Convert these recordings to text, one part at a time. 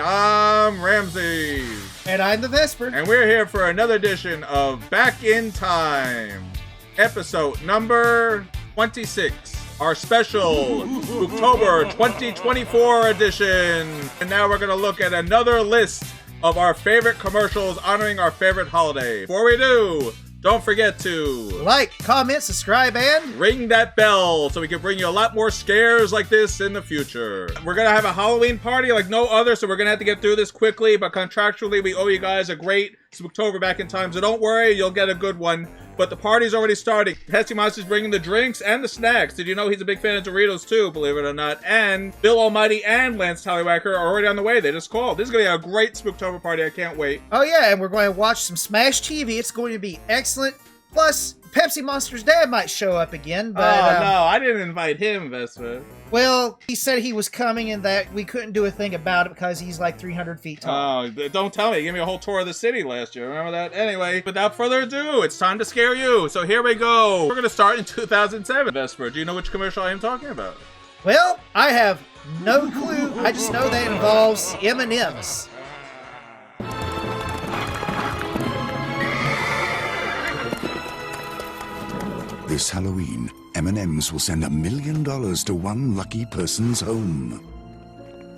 I'm Ramses. And I'm the Vespor. And we're here for another edition of Back in Time. Episode number 26. Our special Spooktober 2024 edition. And now we're going to look at another list of our favorite commercials honoring our favorite holiday. Before we do, don't forget to like, comment, subscribe, and ring that bell so we can bring you a lot more scares like this in the future. We're gonna have a Halloween party like no other, so we're gonna have to get through this quickly, but contractually we owe you guys a great Spooktober Back in Time, so don't worry, you'll get a good one. But the party's already starting. Pesky Monster's bringing the drinks and the snacks. Did you know he's a big fan of Doritos too, believe it or not? And Bill Almighty and Lance Tallywhacker are already on the way. They just called. This is going to be a great Spooktober party. I can't wait. Oh yeah, and we're going to watch some Smash TV. It's going to be excellent. Plus, Pepsi Monster's dad might show up again, but... Oh, no, I didn't invite him, Vespor. Well, he said he was coming and that we couldn't do a thing about it because he's like 300 feet tall. Oh, don't tell me. He gave me a whole tour of the city last year. Remember that? Anyway, without further ado, it's time to scare you. So here we go. We're going to start in 2007. Vespor, do you know which commercial I am talking about? Well, I have no clue. I just know that it involves M&Ms. This Halloween, M&Ms will send $1 million to one lucky person's home.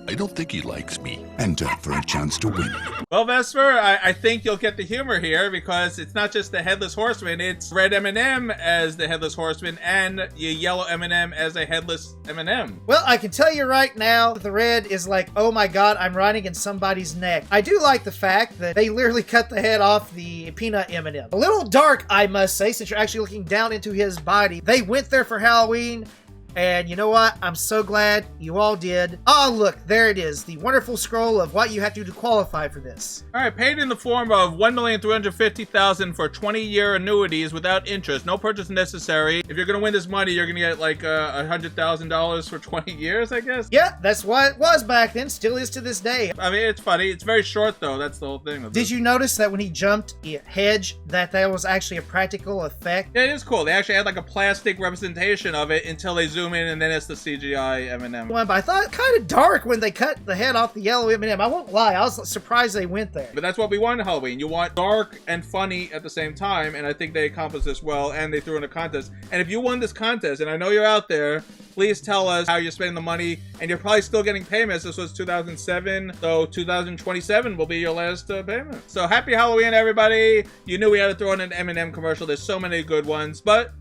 I don't think he likes me. Enter for a chance to win. Well, Vespor, I think you'll get the humor here because it's not just the Headless Horseman, it's red M&M as the Headless Horseman and your yellow M&M as a Headless M&M. Well, I can tell you right now, the red is like, oh my god, I'm riding in somebody's neck. I do like the fact that they literally cut the head off the peanut M&M. A little dark, I must say, since you're actually looking down into his body. They went there for Halloween. And you know what? I'm so glad you all did. Oh, look, there it is. The wonderful scroll of what you have to do to qualify for this. All right, paid in the form of $1,350,000 for 20-year annuities without interest. No purchase necessary. If you're going to win this money, you're going to get like $100,000 for 20 years, I guess. Yeah, that's what it was back then. Still is to this day. I mean, it's funny. It's very short, though. That's the whole thing. Did you notice that when he jumped a hedge, that was actually a practical effect? Yeah, it is cool. They actually had like a plastic representation of it until they zoom in, and then it's the CGI M&M. Well, but I thought it kind of dark when they cut the head off the yellow M&M. I won't lie, I was surprised they went there. But that's what we want in Halloween. You want dark and funny at the same time, and I think they accomplished this well, and they threw in a contest. And if you won this contest, and I know you're out there, please tell us how you're spending the money, and you're probably still getting payments. This was 2007, so 2027 will be your last payment. So happy Halloween, everybody. You knew we had to throw in an M&M commercial. There's so many good ones, but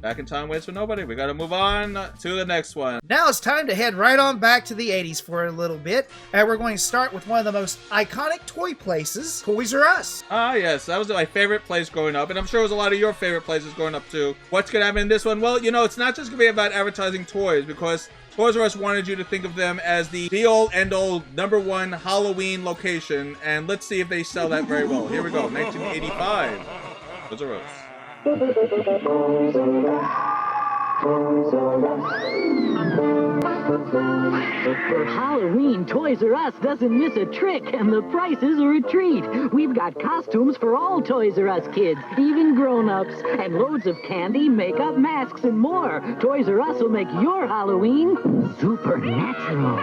Back in Time waits for nobody. We gotta move on to the next one. Now it's time to head right on back to the 80s for a little bit. And we're going to start with one of the most iconic toy places, Toys R Us. Ah, yes. That was my favorite place growing up. And I'm sure it was a lot of your favorite places growing up, too. What's gonna happen in this one? Well, you know, it's not just gonna be about advertising toys, because Toys R Us wanted you to think of them as the be-all, end-all, #1 Halloween location. And let's see if they sell that very well. Here we go. 1985. Toys R Us. For Halloween, Toys R Us doesn't miss a trick, and the prices are a treat. We've got costumes for all Toys R Us kids, even grown-ups, and loads of candy, makeup, masks, and more. Toys R Us will make your Halloween supernatural.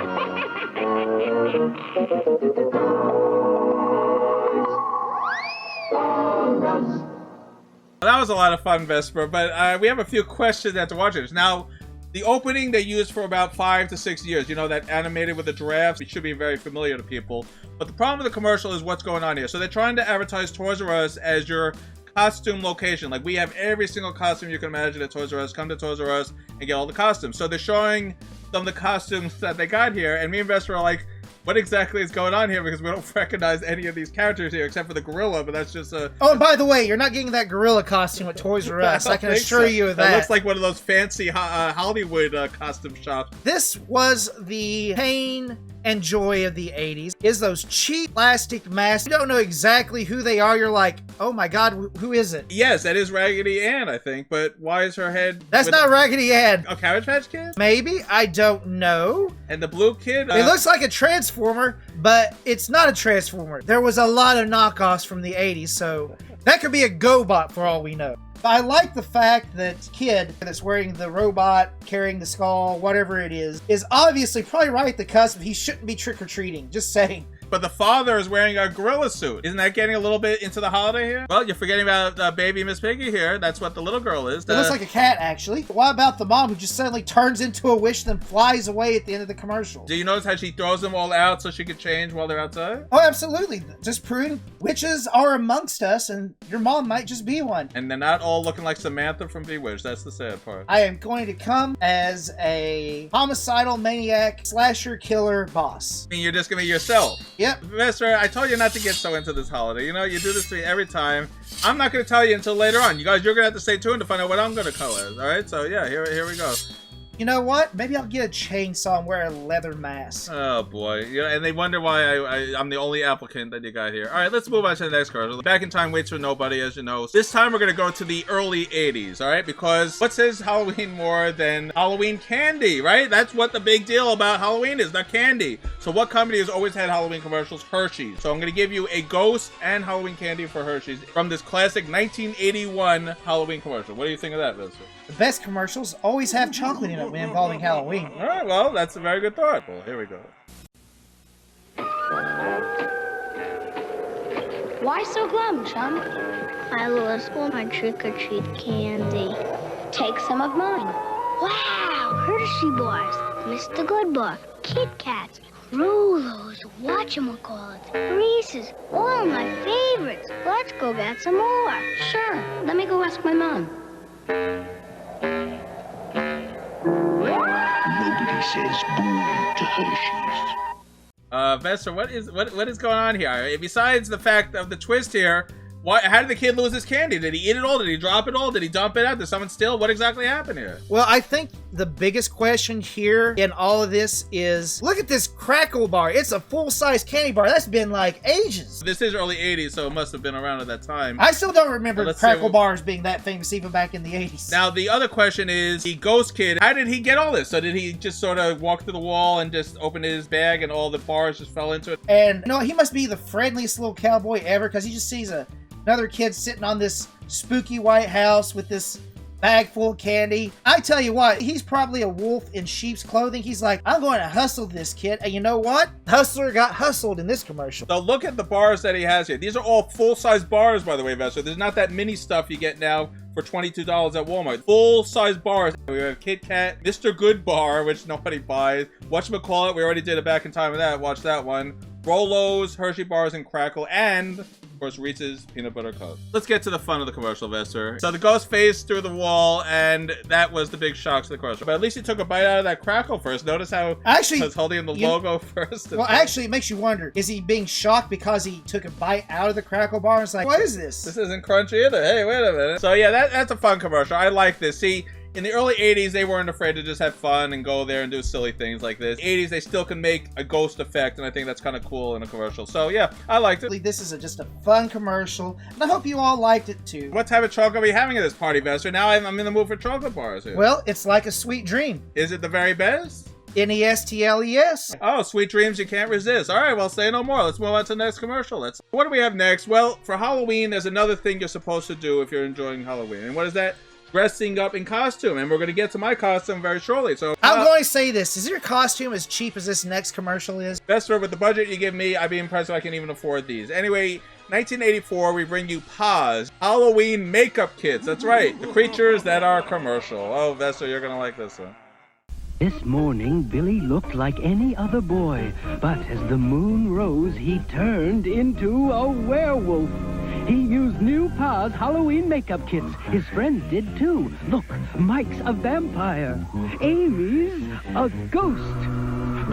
That was a lot of fun, Vespor, but we have a few questions after watching this. Now, the opening they used for about 5 to 6 years, you know, that animated with the giraffes, it should be very familiar to people. But the problem with the commercial is what's going on here. So they're trying to advertise Toys R Us as your costume location. Like, we have every single costume you can imagine at Toys R Us. Come to Toys R Us and get all the costumes. So they're showing some of the costumes that they got here, and me and Vespor are like, what exactly is going on here? Because we don't recognize any of these characters here except for the gorilla, but that's just a... Oh, and by the way, you're not getting that gorilla costume at Toys R Us. I can assure you of that. That looks like one of those fancy Hollywood costume shops. This was the pain and joy of the 80s, is those cheap plastic masks. You don't know exactly who they are. You're like, oh my god, who is it? Yes, that is Raggedy Ann, I think, but why is her head... That's not Raggedy Ann. A Cabbage Patch Kid? Maybe, I don't know. And the blue kid? It looks like a Transformer, but it's not a Transformer. There was a lot of knockoffs from the 80s, so that could be a GoBot for all we know. I like the fact that kid that's wearing the robot, carrying the skull, whatever it is obviously probably right at the cusp. He shouldn't be trick-or-treating. Just saying. but the father is wearing a gorilla suit. Isn't that getting a little bit into the holiday here? Well, you're forgetting about baby Miss Piggy here. That's what the little girl is. It looks like a cat, actually. What about the mom who just suddenly turns into a witch then flies away at the end of the commercial? Do you notice how she throws them all out so she could change while they're outside? Oh, absolutely. Just proving witches are amongst us, and your mom might just be one. And they're not all looking like Samantha from Bewitched. That's the sad part. I am going to come as a homicidal maniac slasher killer boss. I mean, you're just gonna be yourself. Yep. Vespor, I told you not to get so into this holiday. You know, you do this to me every time. I'm not gonna tell you until later on. You guys, you're gonna have to stay tuned to find out what I'm gonna color as. All right? So yeah, here we go. You know what? Maybe I'll get a chainsaw and wear a leather mask. Oh boy, you know, and they wonder why I'm the only applicant that you got here. All right, let's move on to the next commercial. Back in Time waits for nobody, as you know. This time we're gonna go to the early '80s, all right? Because what says Halloween more than Halloween candy, right? That's what the big deal about Halloween is, the candy. So what company has always had Halloween commercials? Hershey. So I'm gonna give you a ghost and Halloween candy for Hershey's from this classic 1981 Halloween commercial. What do you think of that, Vespor? The best commercials always have chocolate in it when involving Halloween. All right, well, that's a very good thought. Well, here we go. Why so glum, chum? I lost all my trick-or-treat candy. Take some of mine. Wow, Hershey bars, Mr. Goodbar, Kit Kats, Rolos, whatchamacallits, Reese's, all my favorites. Let's go get some more. Sure, let me go ask my mom. Nobody says boo to Hershey's. Vespor, what is going on here? Besides the fact of the twist here, how did the kid lose his candy? Did he eat it all? Did he drop it all? Did he dump it out? Did someone steal? What exactly happened here? Well, I think the biggest question here in all of this is, look at this crackle bar. It's a full-size candy bar. That's been like ages. This is early 80s, so it must have been around at that time. I still don't remember Let's crackle say- bars being that famous even back in the 80s. Now, the other question is, the ghost kid, how did he get all this? So did he just sort of walk through the wall and just open his bag and all the bars just fell into it? And no, he must be the friendliest little cowboy ever, because he just sees another kid sitting on this spooky white house with this bag full of candy. I tell you what, he's probably a wolf in sheep's clothing. He's like, I'm going to hustle this kid. And you know what? Hustler got hustled in this commercial. So look at the bars that he has here. These are all full-size bars, by the way, Vespor. There's not that mini stuff you get now for $22 at Walmart. Full-size bars. We have Kit Kat, Mr. Good Bar, which nobody buys. Whatchamacallit, we already did it back in time with that. Watch that one. Rolos, Hershey bars, and Crackle, and of course Reese's peanut butter cups. Let's get to the fun of the commercial, Vespor. So the ghost phased through the wall, and that was the big shock to the commercial. But at least he took a bite out of that Crackle first. Notice how Actually, he was holding the logo first. Well, actually, it makes you wonder, is he being shocked because he took a bite out of the Crackle bar? It's like, what is this? This isn't crunchy either. Hey, wait a minute. So yeah, that's a fun commercial. I like this. See, in the early 80s, they weren't afraid to just have fun and go there and do silly things like this. 80s, they still can make a ghost effect, and I think that's kind of cool in a commercial. So yeah, I liked it. This is just a fun commercial, and I hope you all liked it too. What type of chocolate are we having at this party, Vespor? Now I'm in the mood for chocolate bars here. Well, it's like a sweet dream. Is it the very best? Nestles. Oh, sweet dreams you can't resist. All right, well, say no more. Let's move on to the next commercial. What do we have next? Well, for Halloween, there's another thing you're supposed to do if you're enjoying Halloween. And what is that? Dressing up in costume. And we're going to get to my costume very shortly. So I'm going to say this. Is your costume as cheap as this next commercial is? Vespor, with the budget you give me, I'd be impressed if I can even afford these. Anyway, 1984, we bring you Paas Halloween makeup kits. That's right. The creatures that are commercial. Oh, Vespor, you're going to like this one. This morning, Billy looked like any other boy, but as the moon rose, he turned into a werewolf. He used new Paas Halloween makeup kits. His friends did too. Look, Mike's a vampire. Amy's a ghost.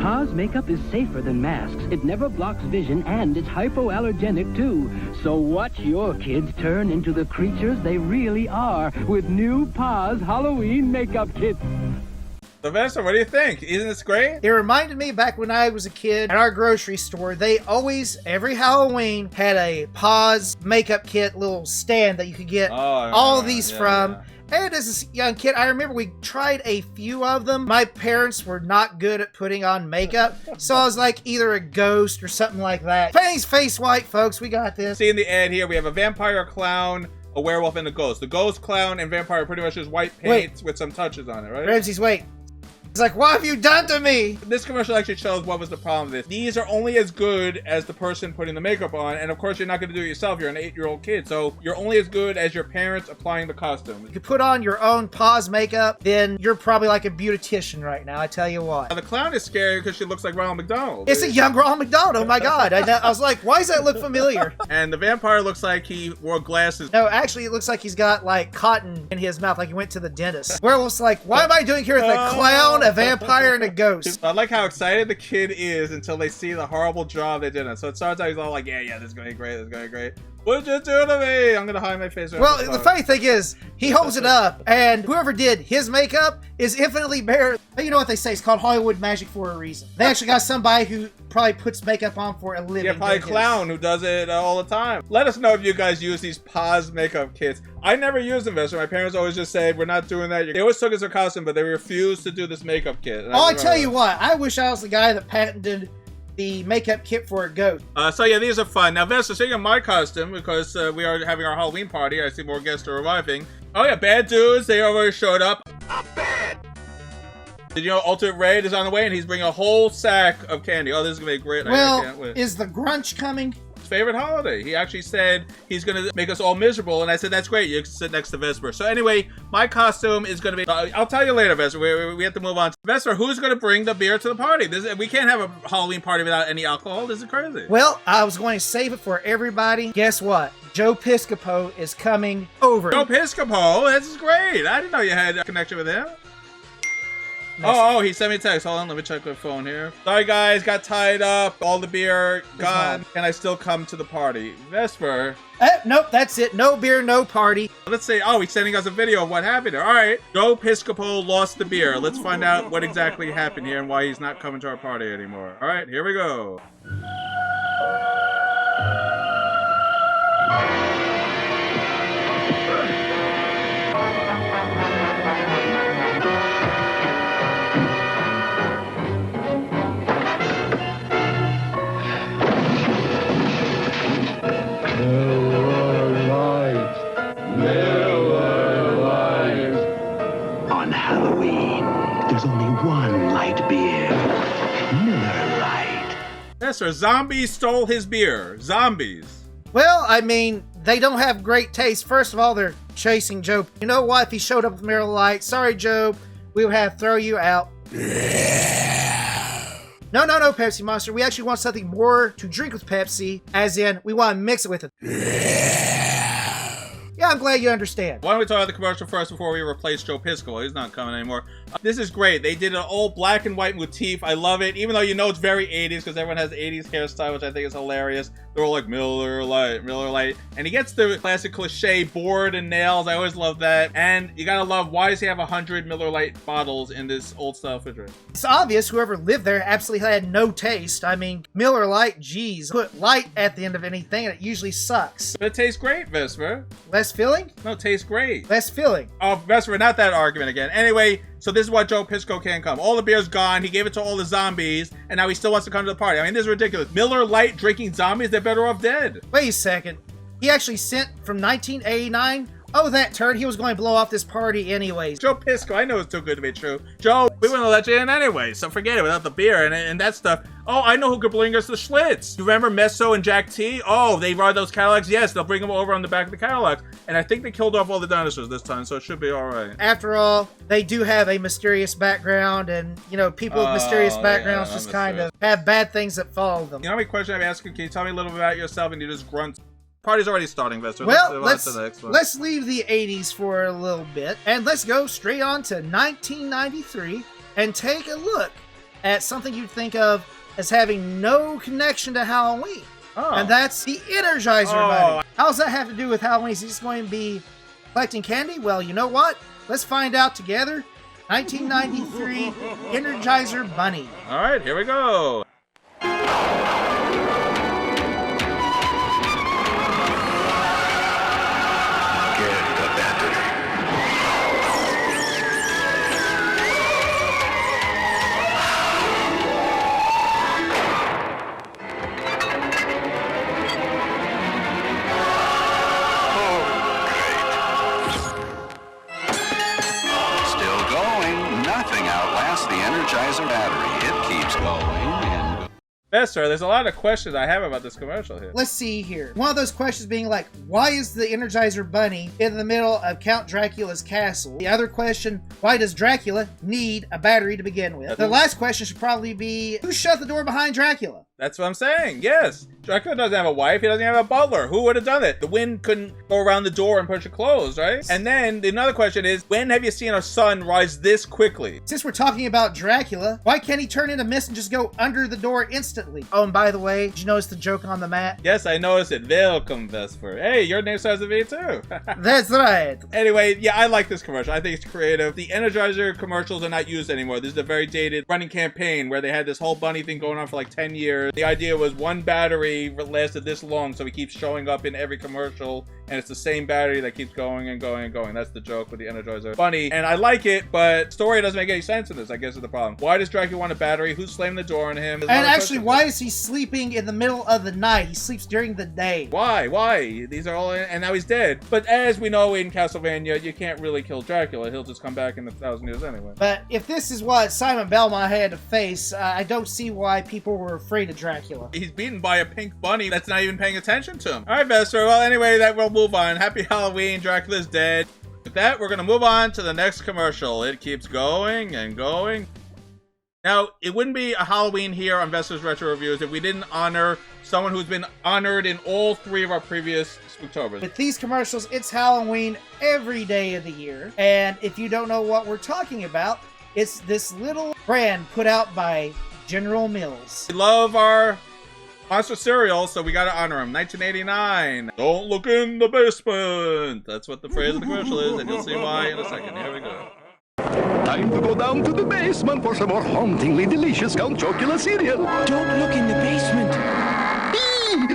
Paas makeup is safer than masks. It never blocks vision, and it's hypoallergenic too. So watch your kids turn into the creatures they really are with new Paas Halloween makeup kits. So Vespor, what do you think? Isn't this great? It reminded me back when I was a kid at our grocery store, they always, every Halloween, had a Paas makeup kit little stand that you could get all these from. Yeah. And as a young kid, I remember we tried a few of them. My parents were not good at putting on makeup, so I was like either a ghost or something like that. Penny's face white, folks. We got this. See in the ad here, we have a vampire, a clown, a werewolf, and a ghost. The ghost, clown, and vampire are pretty much just white paint with some touches on it, right? Ramses, wait. He's like, what have you done to me? This commercial actually shows what was the problem with this. These are only as good as the person putting the makeup on, and of course you're not going to do it yourself. You're an 8-year-old kid, so you're only as good as your parents applying the costume. If you put on your own Paas makeup, then you're probably like a beautician right now, I tell you what. Now, the clown is scary because she looks like Ronald McDonald. It's a young Ronald McDonald, oh my god. I was like, why does that look familiar? And the vampire looks like he wore glasses. No, actually it looks like he's got like cotton in his mouth, like he went to the dentist. Werewolf's like, what am I doing here with a clown, a vampire, and a ghost? I like how excited the kid is until they see the horrible job they did. So it starts out, he's all like, yeah, this is going to be great, this is going to be great. What did you do to me? I'm going to hide my face. Well, the funny thing is, he holds it up, and whoever did his makeup is infinitely better. You know what they say, it's called Hollywood magic for a reason. They actually got somebody who probably puts makeup on for a living. Yeah, probably a clown who does it all the time. Let us know if you guys use these Paas makeup kits. I never used them, Vespor. My parents always just said, we're not doing that. They always took us a costume, but they refused to do this makeup kit. Oh, I tell you what, I wish I was the guy that patented the makeup kit for a ghost. So yeah, these are fun. Now, Vespor, speaking of my costume, because we are having our Halloween party, I see more guests are arriving. Oh yeah, bad dudes, they already showed up. I'm bad! Did you know Ultimate Raid is on the way and he's bringing a whole sack of candy. Oh, this is gonna be great. Well, I can't wait. is the Grunch coming? His favorite holiday. He actually said he's gonna make us all miserable, and I said, that's great, you can sit next to Vespor. So anyway, my costume is gonna be, I'll tell you later, Vespor. We have to move on. Vespor, who's gonna bring the beer to the party? We can't have a Halloween party without any alcohol. This is crazy. Well, I was going to save it for everybody. Guess what? Joe Piscopo is coming over. Joe Piscopo? This is great. I didn't know you had a connection with him. Oh, he sent me a text. Hold on, let me check my phone here. Sorry, guys, got tied up. All the beer gone. Can I still come to the party? Vespor. Nope, that's it. No beer, no party. Let's see. Oh, he's sending us a video of what happened here. All right. Joe Piscopo lost the beer. Let's find out what exactly happened here and why he's not coming to our party anymore. All right, here we go. On Halloween, there's only one light beer. Miller Lite. Yes, sir. Zombies stole his beer. Zombies. Well, I mean, they don't have great taste. First of all, they're chasing Joe. You know what? If he showed up with Miller Lite, sorry, Joe, we would have to throw you out. No, Pepsi Monster. We actually want something more to drink with Pepsi, as in, we want to mix it with it. Yeah, I'm glad you understand. Why don't we talk about the commercial first before we replace Joe Piscopo? He's not coming anymore. This is great. They did an old black and white motif. I love it, even though you know it's very 80s because everyone has 80s hairstyle, which I think is hilarious. They're all like, Miller Lite, Miller Lite. And he gets the classic cliche, board and nails. I always love that. And you gotta love, why does he have 100 Miller Lite bottles in this old style refrigerator? It's obvious whoever lived there absolutely had no taste. I mean, Miller Lite, geez, put light at the end of anything and it usually sucks. But it tastes great, Vespor. Less filling? No, it tastes great. Less filling. Oh, Vespor, not that argument again. Anyway, so this is why Joe Piscopo can't come. All the beer's gone. He gave it to all the zombies, and now he still wants to come to the party. I mean, this is ridiculous. Miller Lite drinking zombies, they're better off dead. Wait a second. He actually sent from 1989? Oh, that turd. He was going to blow off this party anyways. Joe Piscopo, I know it's too good to be true. Joe, we wouldn't let you in anyway, so forget it without the beer and that stuff. Oh, I know who could bring us the Schlitz. You remember Meso and Jack T? Oh, they ride those Cadillacs? Yes, they'll bring them over on the back of the Cadillacs. And I think they killed off all the dinosaurs this time, so it should be all right. After all, they do have a mysterious background, and, you know, people with mysterious backgrounds just kind of have bad things that follow them. You know how many questions I've asked you? Can you tell me a little bit about yourself and you just grunt? Party's already starting, Vespor. Well, let's leave the 80s for a little bit, and let's go straight on to 1993 and take a look at something you'd think of as having no connection to Halloween. Oh. And that's the Energizer Bunny. How does that have to do with Halloween? Is he just going to be collecting candy? Well, you know what? Let's find out together. 1993 Energizer Bunny. All right, here we go. The Vespor, there's a lot of questions I have about this commercial here. Let's see here. One of those questions being like, why is the Energizer Bunny in the middle of Count Dracula's castle? The other question, why does Dracula need a battery to begin with? The last question should probably be, who shut the door behind Dracula? That's what I'm saying, yes. Dracula doesn't have a wife, he doesn't have a butler. Who would have done it? The wind couldn't go around the door and push it closed, right? And then another question is, when have you seen a sun rise this quickly? Since we're talking about Dracula, why can't he turn into mist and just go under the door instantly? Oh, and by the way, did you notice the joke on the mat? Yes, I noticed it. Welcome, Vespor. Hey, your name starts with V too. That's right. Anyway, yeah, I like this commercial. I think it's creative. The Energizer commercials are not used anymore. This is a very dated running campaign where they had this whole bunny thing going on for like 10 years. The idea was one battery lasted this long, so it keeps showing up in every commercial, and it's the same battery that keeps going and going and going. That's the joke with the Energizer Bunny, and I like it, but story doesn't make any sense in this, I guess is the problem. Why does Dracula want a battery? Who's slamming the door on him? And actually, why is he sleeping in the middle of the night? He sleeps during the day. Why? These are all, and now he's dead. But as we know in Castlevania, you can't really kill Dracula. He'll just come back in 1,000 years anyway. But if this is what Simon Belmont had to face, I don't see why people were afraid of Dracula. He's beaten by a pink bunny that's not even paying attention to him. All right, Vespor. Well, anyway, we'll move on. Happy Halloween. Dracula's dead. With that, we're going to move on to the next commercial. It keeps going and going. Now, it wouldn't be a Halloween here on Vesper's Retro Reviews if we didn't honor someone who's been honored in all 3 of our previous Spooktobers. With these commercials, it's Halloween every day of the year. And if you don't know what we're talking about, it's this little brand put out by General Mills. We love our monster cereal, so we gotta honor him. 1989. Don't look in the basement. That's what the phrase of the commercial is, and you'll see why in a second. Here we go. Time to go down to the basement for some more hauntingly delicious Count Dracula cereal. Don't look in the basement.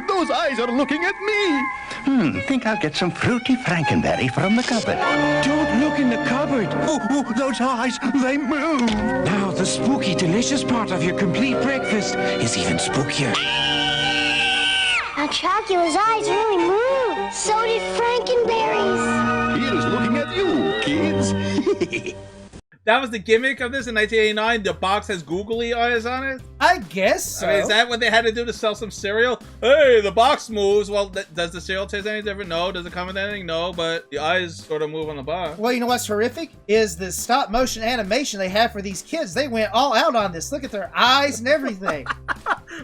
Those eyes are looking at me. Think I'll get some fruity Frankenberry from the cupboard. Don't look in the cupboard. Oh, those eyes, they move. Now the spooky, delicious part of your complete breakfast is even spookier. Now Dracula's eyes really move. So did Frankenberry's. He is looking at you, kids. That was the gimmick of this in 1989. The box has googly eyes on it. I guess so. I mean, is that what they had to do to sell some cereal? Hey, the box moves. Well, does the cereal taste any different? No. Does it come with anything? No. But the eyes sort of move on the box. Well, you know what's horrific? Is the stop motion animation they have for these kids. They went all out on this. Look at their eyes and everything.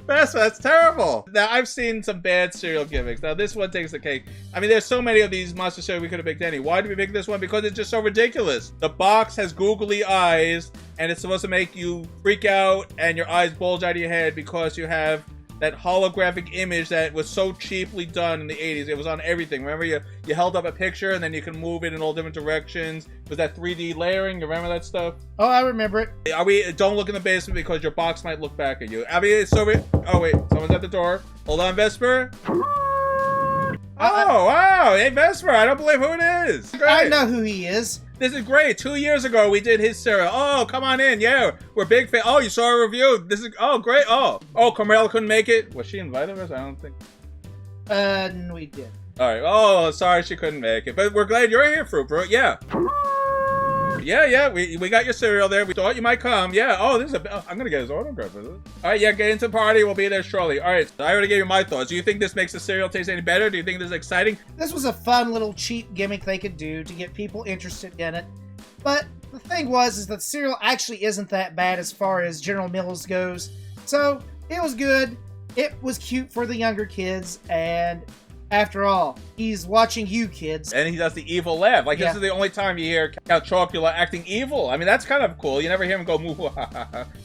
That's terrible. Now, I've seen some bad cereal gimmicks. Now, this one takes the cake. I mean, there's so many of these monster cereal we could have picked any. Why did we pick this one? Because it's just so ridiculous. The box has googly eyes, and it's supposed to make you freak out and your eyes bulge out of your head because you have that holographic image that was so cheaply done in the 80s. It was on everything. Remember, you held up a picture and then you can move it in all different directions. It was that 3D layering. You remember that stuff? Oh, I remember it. Don't look in the basement because your box might look back at you. I mean, it's so... Oh, wait. Someone's at the door. Hold on, Vespor. Oh, wow. Hey, Vespor. I don't believe who it is. Great. I know who he is. This is great. 2 years ago, we did his cereal. Oh, come on in. Yeah, we're big fans. Oh, you saw a review. This is... Oh, great. Oh, Carmela couldn't make it. Was she invited us? I don't think. We did. All right. Oh, sorry she couldn't make it. But we're glad you're here, Fruit Bro. Yeah. Yeah. We got your cereal there. We thought you might come. Yeah. Oh, this is a... I'm going to get his autograph. All right. Yeah, get into the party. We'll be there shortly. All right. I already gave you my thoughts. Do you think this makes the cereal taste any better? Do you think this is exciting? This was a fun little cheap gimmick they could do to get people interested in it. But the thing is that the cereal actually isn't that bad as far as General Mills goes. So it was good. It was cute for the younger kids. And after all, he's watching you kids. And he does the evil laugh. Like, This is the only time you hear Count Dracula acting evil. I mean, that's kind of cool. You never hear him go, moo.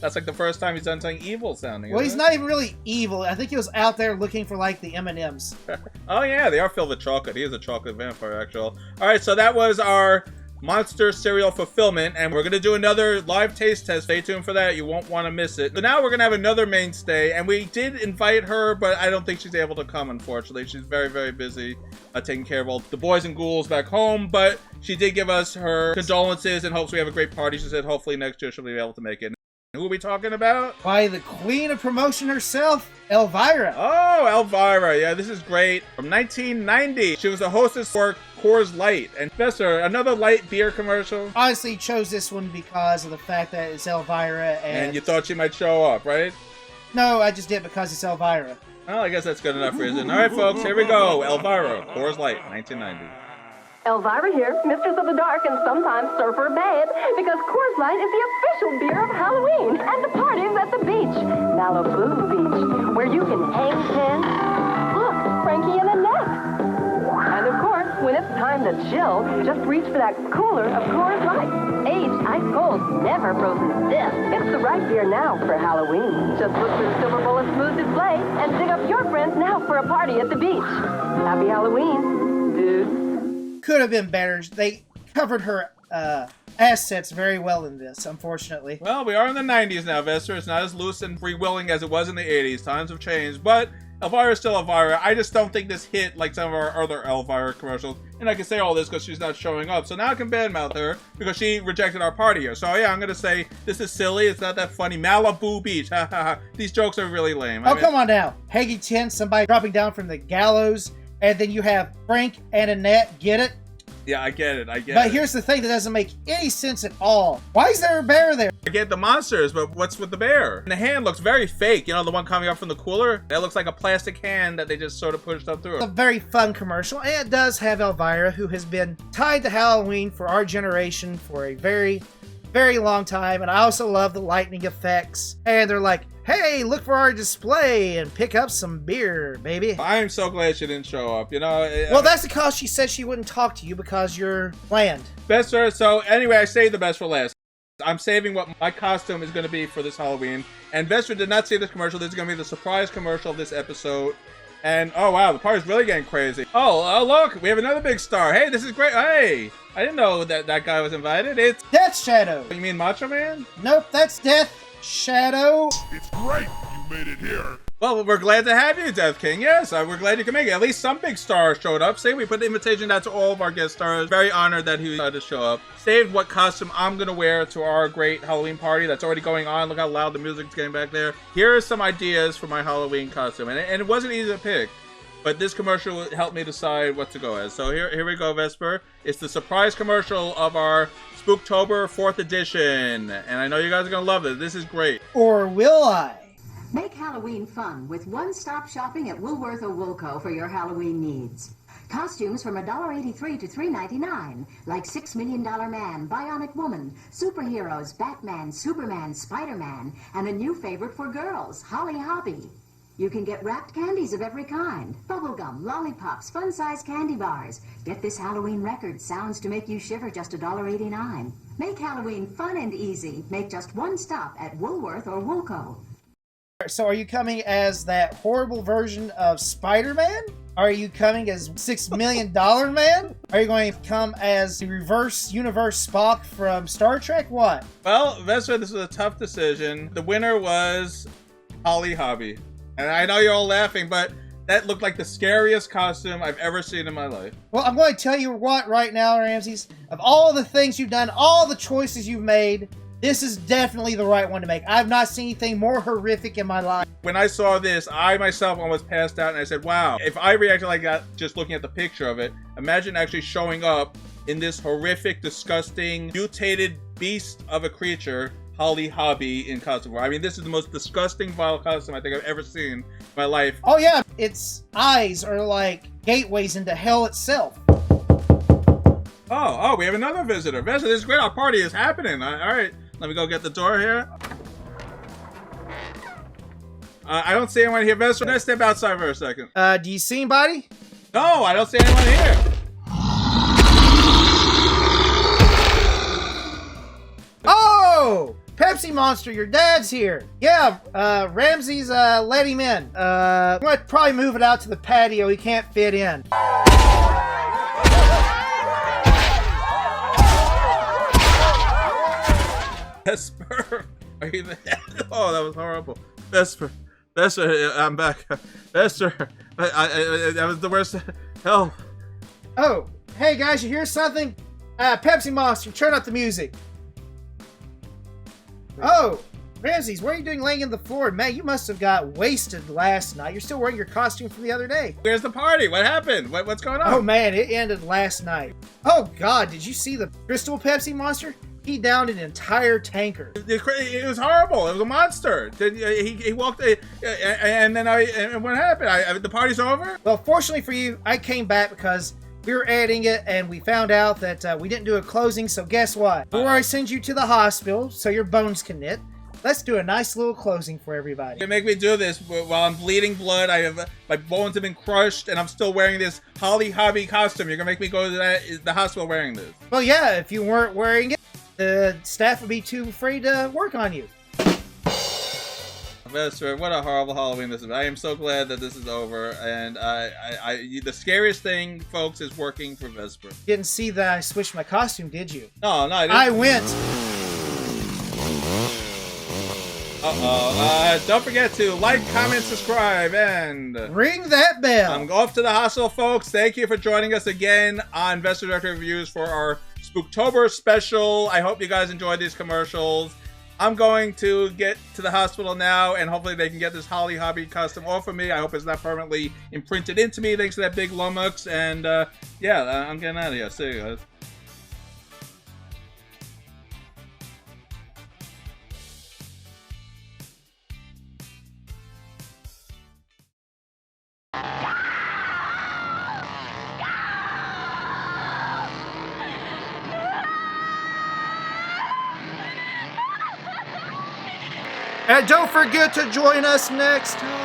That's like the first time he's done something evil sounding. Well, he's not even really evil. I think he was out there looking for, like, the M&Ms. Oh, yeah, they are filled with chocolate. He is a chocolate vampire, actually. All right, so that was our monster cereal fulfillment, and we're going to do another live taste test. Stay tuned for that. You won't want to miss it. So now we're going to have another mainstay, and we did invite her, but I don't think she's able to come, unfortunately. She's very, very busy taking care of all the boys and ghouls back home, but she did give us her condolences and hopes we have a great party. She said hopefully next year she'll be able to make it. Who are we talking about? Why, the queen of promotion herself, Elvira. Oh, Elvira. Yeah, this is great. From 1990, she was the hostess for Coors Lite. And Vespor, another light beer commercial. Honestly, chose this one because of the fact that it's Elvira and you thought she might show up, right? No, I just did it because it's Elvira. Well, I guess that's good enough reason. All right, folks, here we go. Elvira, Coors Lite, 1990. Elvira here, Mistress of the Dark and sometimes Surfer Babe, because Coors Light is the official beer of Halloween and the parties at the beach. Malibu Beach, where you can hang ten. Look, Frankie and Annette. And of course, when it's time to chill, just reach for that cooler of Coors Light. Aged ice cold, never frozen stiff. It's the right beer now for Halloween. Just look for the silver bullet smooth display and dig up your friends now for a party at the beach. Happy Halloween, dudes. Could have been better. They covered her assets very well in this, unfortunately. Well, we are in the 90s now, Vespor. It's not as loose and free-willing as it was in the 80s. Times have changed, but Elvira is still Elvira. I just don't think this hit like some of our other Elvira commercials. And I can say all this because she's not showing up. So now I can badmouth her because she rejected our party here. So yeah, I'm going to say this is silly. It's not that funny. Malibu Beach. Ha ha ha. These jokes are really lame. Oh, come on now. Haggy 10, somebody dropping down from the gallows. And then you have Frank and Annette. Get it? Yeah, I get it. But here's the thing that doesn't make any sense at all. Why is there a bear there? I get the monsters, but what's with the bear? And the hand looks very fake. You know, the one coming up from the cooler? That looks like a plastic hand that they just sort of pushed up through. It's a very fun commercial, and it does have Elvira, who has been tied to Halloween for our generation for a very, very long time. And I also love the lightning effects. And they're like, hey, look for our display and pick up some beer, baby. I'm so glad she didn't show up, you know? Well, that's because she said she wouldn't talk to you because you're bland. Vespor, so anyway, I saved the best for last. I'm saving what my costume is going to be for this Halloween. And Vespor did not see this commercial. This is going to be the surprise commercial of this episode. And, oh wow, the party's really getting crazy. Oh, look, we have another big star. Hey, this is great. Hey, I didn't know that guy was invited. It's Death Shadow. You mean Macho Man? Nope, that's Death Shadow. It's great you made it here. Well, we're glad to have you, Death King. Yes, we're glad you can make it. At least some big stars showed up. See, we put the invitation out to all of our guest stars. Very honored that he decided to show up. Saved what costume I'm going to wear to our great Halloween party that's already going on. Look how loud the music's getting back there. Here are some ideas for my Halloween costume. And it wasn't easy to pick. But this commercial helped me decide what to go as. So here we go, Vespor. It's the surprise commercial of our Spooktober 4th edition. And I know you guys are going to love this. This is great. Or will I? Make Halloween fun with one-stop shopping at Woolworth or Woolco for your Halloween needs. Costumes from $1.83 to $3.99, like $6 Million Man, Bionic Woman, superheroes, Batman, Superman, Spider-Man, and a new favorite for girls, Holly Hobby. You can get wrapped candies of every kind, bubblegum, lollipops, fun-sized candy bars. Get this Halloween record, sounds to make you shiver, just $1.89. Make Halloween fun and easy. Make just one stop at Woolworth or Woolco. So are you coming as that horrible version of Spider-Man? Are you coming as $6 Million Man? Are you going to come as the reverse universe Spock from Star Trek? What? Well, Vespor, this was a tough decision. The winner was Holly Hobby. And I know you're all laughing, but that looked like the scariest costume I've ever seen in my life. Well, I'm going to tell you what right now, Ramses. Of all the things you've done, all the choices you've made, this is definitely the right one to make. I've not seen anything more horrific in my life. When I saw this, I myself almost passed out and I said, wow, if I reacted like that just looking at the picture of it, imagine actually showing up in this horrific, disgusting, mutated beast of a creature, Holly Hobby in costume. I mean, this is the most disgusting, vile costume I think I've ever seen in my life. Oh yeah, its eyes are like gateways into hell itself. Oh, we have another visitor. Vespor, this is great. Our party is happening. All right, let me go get the door here. I don't see anyone here, Vespor. Let's step outside for a second. Do you see anybody? No, I don't see anyone here. Oh! Pepsi Monster, your dad's here. Yeah, Ramses let him in. I'm gonna probably move it out to the patio. He can't fit in. Vespor, are you there? Oh, that was horrible. Vespor, I'm back. Vespor, that was the worst. Help. Oh, hey guys, you hear something? Pepsi Monster, turn up the music. Oh, Ramses, what are you doing laying on the floor? Man, you must have got wasted last night. You're still wearing your costume from the other day. Where's the party? What happened? What's going on? Oh man, it ended last night. Oh God, did you see the crystal Pepsi Monster? He downed an entire tanker. It was horrible. It was a monster. He walked, and then and what happened? The party's over? Well, fortunately for you, I came back because we were editing it and we found out that we didn't do a closing, so guess what? Before I send you to the hospital so your bones can knit, let's do a nice little closing for everybody. You make me do this while I'm bleeding blood. My bones have been crushed, and I'm still wearing this Holly Hobby costume. You're gonna make me go to the hospital wearing this? Well, yeah, if you weren't wearing it, the staff would be too afraid to work on you. Vespor, what a horrible Halloween this is. I am so glad that this is over, and the scariest thing, folks, is working for Vespor. You didn't see that I switched my costume, did you? No, I didn't. I went. Don't forget to like, comment, subscribe, and ring that bell. I'm off to the hospital, folks. Thank you for joining us again on Vespor Director Reviews for our Spooktober special. I hope you guys enjoyed these commercials. I'm going to get to the hospital now, and hopefully they can get this Holly Hobby costume off of me. I hope it's not permanently imprinted into me thanks to that big lummox. And yeah, I'm getting out of here. See you guys. And don't forget to join us next time.